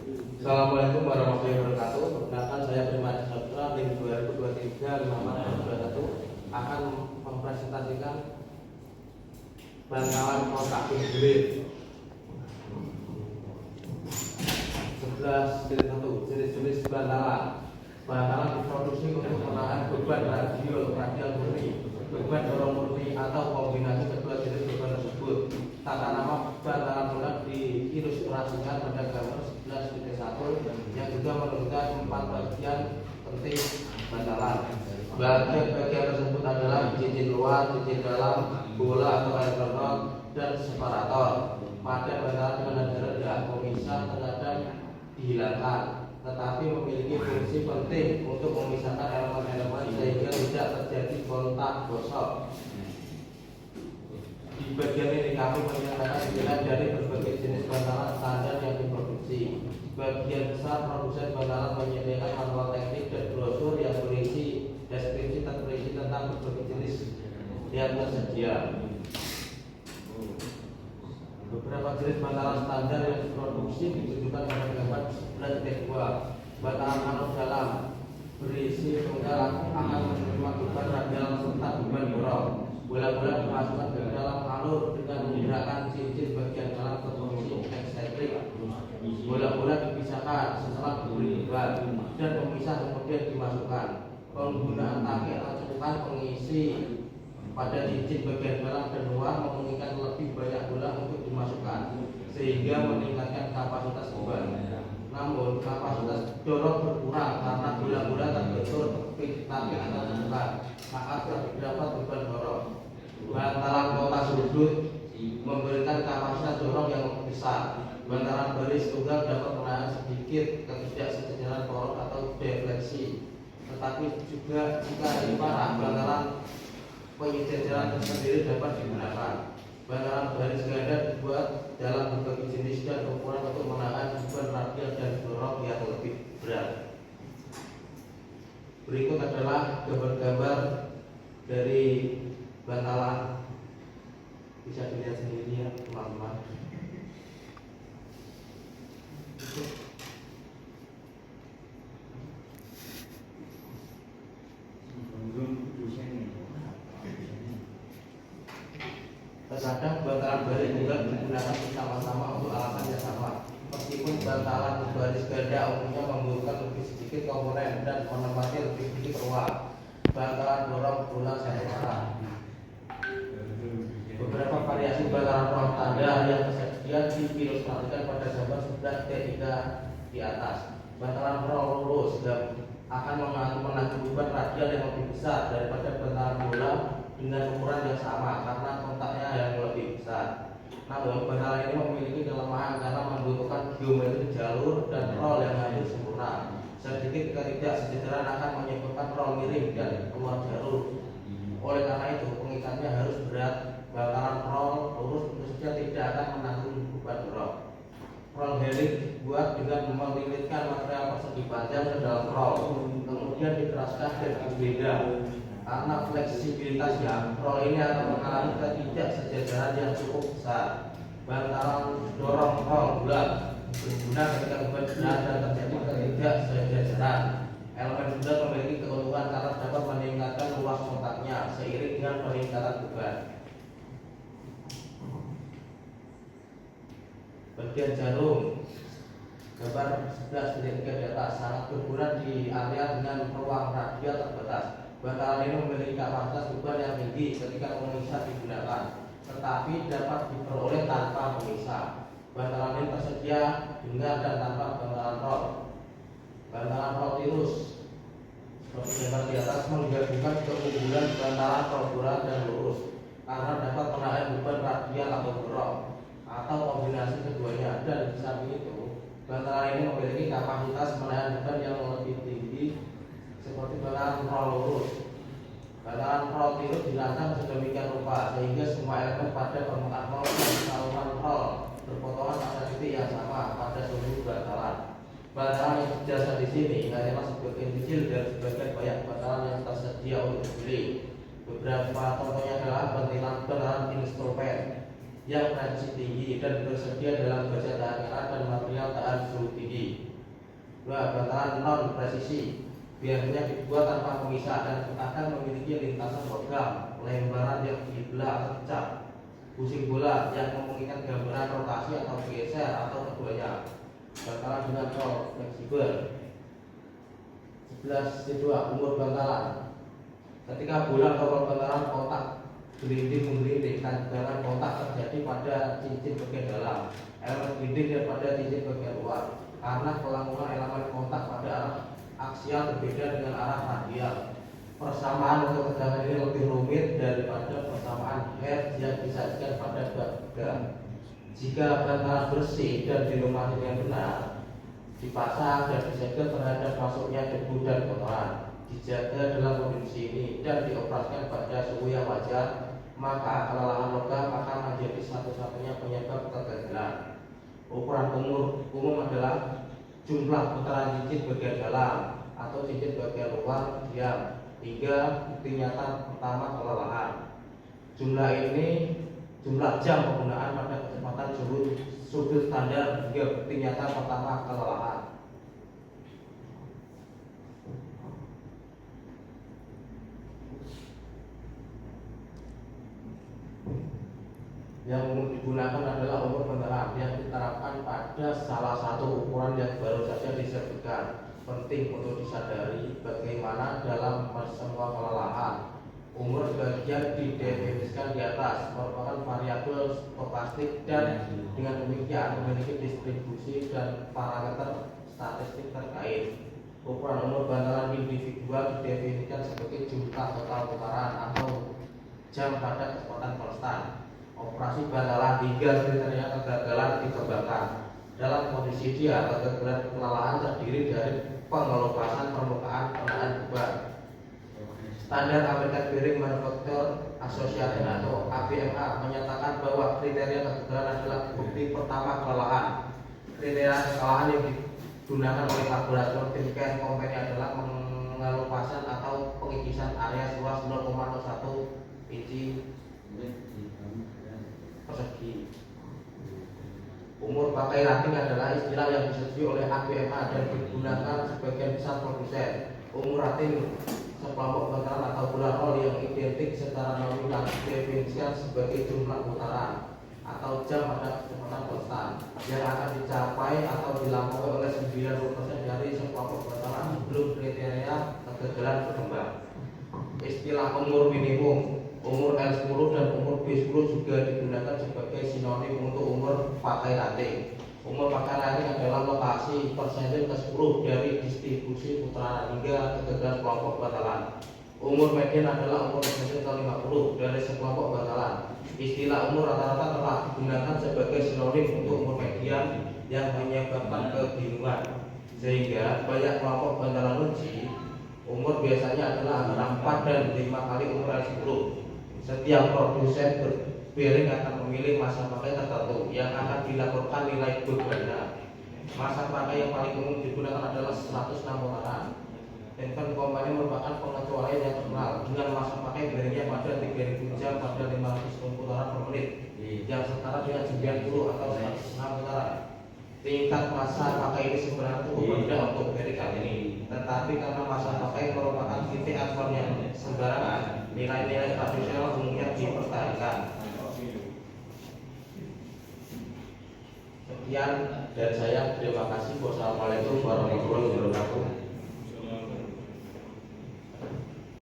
Assalamualaikum warahmatullahi wabarakatuh. Perkenalkan, saya Prima Saputra, NIM 2023-5421 akan mempresentasikan bantalan kotak bergilir 11.1 jenis-jenis bantalan diproduksi untuk menahan beban radial murni, beban dorong murni, atau kombinasi kedua jenis beban tersebut. Tata nama bantalan bulat diilustrasikan pada gambar 11.1 yang juga menunjukkan 4 bagian penting bantalan. Bagian tersebut adalah cincin luar, cincin dalam, bola atau elektron, dan separator. Pada bantalan dengan nada rendah, pemisah terkadang dihilangkan, tetapi memiliki fungsi penting untuk memisahkan elemen-elemen sehingga tidak terjadi kontak gosok. Di bagian ini kami menyatakan pilihan dari berbagai jenis bantalan standar yang diproduksi. Bagian besar produsen bantalan menyediakan manual teknik dan brosur yang berisi deskripsi terperinci tentang berbagai jenis yang tersedia. Beberapa jenis bantalan standar yang diproduksi ditunjukkan pada gambar 11.2. Bantalan anode dalam berisi tunggal akan menerima beban radial serta beban dorong. Bola-bola dimasukkan ke dalam alur dengan menggerakkan cincin bagian dalam ke posisi eksentrik. Bola-bola dipisahkan setelah diberi beban dan pemisah kemudian dimasukkan. Penggunaan taki atau celukan pengisi pada cincin bagian dalam dan luar memungkinkan lebih banyak bola untuk dimasukkan sehingga meningkatkan kapasitas beban. Namun kapasitas dorong berkurang karena bola-bola terbentur tapi atau celukan saat terdapat beban dorong. Bantalan kotak sudut memberikan kapasitas dorong yang lebih besar. Bantalan baris tunggal dapat menahan sedikit ketidaksejajaran poros atau defleksi. Tetapi juga jika lebih parah, bantalan penyejajaran tersendiri dapat digunakan. Bantalan baris ganda dibuat dalam berbagai jenis dan ukuran untuk menahan beban radial dan dorong yang lebih berat. Berikut adalah gambar-gambar dari bantalan, bisa dilihat sendiri ya teman-teman. Terkadang bantalan baris juga digunakan bersama-sama untuk alasan yang sama. Meskipun bantalan baris ganda umumnya membutuhkan lebih sedikit komponen dan menempati lebih sedikit ruang. Bantalan dorong bola sementara. Beberapa variasi bantalan ruang tanda yang tersedia diilustrasikan pada gambar 11.3 di atas. Bantalan ruang lurus akan menanggung beban radial yang lebih besar daripada bantalan bola dengan ukuran yang sama karena kontaknya yang lebih besar. Namun bantalan ini memiliki kelemahan karena membutuhkan geometri jalur dan roll yang hampir sempurna. Sedikit ketidaksejajaran akan menyebabkan roll miring dan keluar jalur. Oleh karena itu pengikatnya harus berat. Bantalan roll lurus tentu saja tidak akan menanggung beban dorong. Roll helix dibuat dengan melilitkan material persegi panjang ke dalam roll, kemudian dikeraskan dan dibeda. Karena fleksibilitasnya, roll ini akan mengalami ketidaksejajaran yang cukup besar. Bantalan dorong roll bulat berguna ketika beban berat dan terjadi ketidaksejajaran. Elemen bulat memiliki keuntungan karena dapat meningkatkan luas kontaknya seiring dengan peningkatan beban. Bagian jarum gambar 11.3 di atas sangat berguna di area dengan ruang radial terbatas. Bantalan ini memiliki kapasitas beban yang tinggi ketika pemisah digunakan, tetapi dapat diperoleh tanpa pemisah. Bantalan ini tersedia dengan dan tanpa bantalan roll. Bantalan roll tirus seperti gambar di atas menggabungkan keunggulan bantalan roll bulat dan lurus karena dapat menahan beban radial atau dorong atau kombinasi keduanya. Dan di samping itu bantalan ini memiliki kapasitas menahan beban yang lebih tinggi seperti bantalan roll lurus. Bantalan roll tirus dirancang sedemikian rupa sehingga semua elemen pada permukaan roll dan saluran roll berpotongan pada titik yang sama pada seluruh bantalan. Bantalan yang terjasa di sini hanyalah sebagian kecil dari sebagian banyak bantalan yang tersedia untuk dibeli. Beberapa contohnya adalah bantalan instrumen, yang resist tinggi dan tersedia dalam baja tahan karat dan material tahan suhu tinggi. 2. Bantalan non presisi biasanya dibuat tanpa pemisah dan akan memiliki lintasan logam, lembaran yang dibelah atau dicap, pusing bola yang memungkinkan gambaran rotasi atau geser atau keduanya. Bantalan dengan rol fleksibel. 11. Umur bantalan. Ketika bola atau rol bantalan kontak gelinding menggelinding, tegangan kontak terjadi pada cincin bagian dalam, elemen gelinding dan pada cincin bagian luar. Karena pelangsungan elemen kontak pada arah aksial berbeda dengan arah radial. Persamaan untuk tegangan ini lebih rumit daripada persamaan hertz yang disajikan pada diagram. Jika bantalan bersih dan dilumasi dengan benar, dipasang dan disegel terhadap masuknya debu dan kotoran, dijaga dalam kondisi ini dan dioperasikan pada suhu yang wajar, maka kelelahan logam akan menjadi satu-satunya penyebab kegagalan. Ukuran umum adalah jumlah putaran cincin bagian dalam atau cincin bagian luar diam hingga bukti nyata pertama kelelahan. Jumlah jam penggunaan pada kecepatan sudut standar hingga bukti nyata pertama kelelahan. Yang umum digunakan adalah umur bantalan yang diterapkan pada salah satu ukuran yang baru saja disebutkan. Penting untuk disadari bagaimana dalam semua kelelahan umur bagian didefinisikan di atas merupakan variabel stokastik dan dengan demikian memiliki distribusi dan parameter statistik terkait. Ukuran umur bantalan individual didefinisikan sebagai jumlah total putaran atau jam pada kecepatan konstan. Operasi bantalan hingga kriteria kegagalan dikembangkan. Dalam kondisi ideal, kegagalan kelelahan terdiri dari pengelupasan permukaan penahan beban. Standar American Bearing Manufacturer Association atau ABMA menyatakan bahwa kriteria kegagalan adalah bukti pertama kelelahan. Kriteria kelelahan yang digunakan oleh laboratorium Timken Company adalah pengelupasan atau pengikisan area seluas 0,01 inci persegi. Umur pakai rating adalah istilah yang disetujui oleh ABMA dan digunakan sebagian besar produsen. Umur rating sekelompok bantalan atau bola roll yang identik secara nominal didefinisikan sebagai jumlah putaran atau jam pada kecepatan konstan yang akan dicapai atau dilampaui oleh 90% dari sekelompok bantalan sebelum kriteria kegagalan berkembang. Istilah umur minimum, umur L10 dan umur B10 juga digunakan sebagai sinonim untuk umur pakai rating. Umur pakai rating adalah lokasi persentil ke-10 dari distribusi putaran hingga kegagalan kelompok bantalan. Umur median adalah umur persentil ke-50 dari sekelompok bantalan. Istilah umur rata-rata telah digunakan sebagai sinonim untuk umur median yang menyebabkan kebingungan, sehingga banyak kelompok bantalan uji umur biasanya adalah antara 4 dan 5 kali umur L10. Setiap produsen bearing akan memilih masa pakai tertentu yang akan dilaporkan nilai bebannya. Masa pakai yang paling umum digunakan adalah 106 putaran. Timken Company merupakan pengecualian yang terkenal dengan masa pakai bearingnya pada 3000 jam pada 500 putaran per menit, yang setara dengan 90 atau 106 putaran. Tingkat masa pakai ini sebenarnya cukup rendah untuk bearing kali ini, tetapi karena masa pakai merupakan titik acuan yang sembarangan, nilai-nilai tradisional umumnya dipertahankan. Sekian dari saya, terima kasih. Wassalamualaikum warahmatullahi wabarakatuh.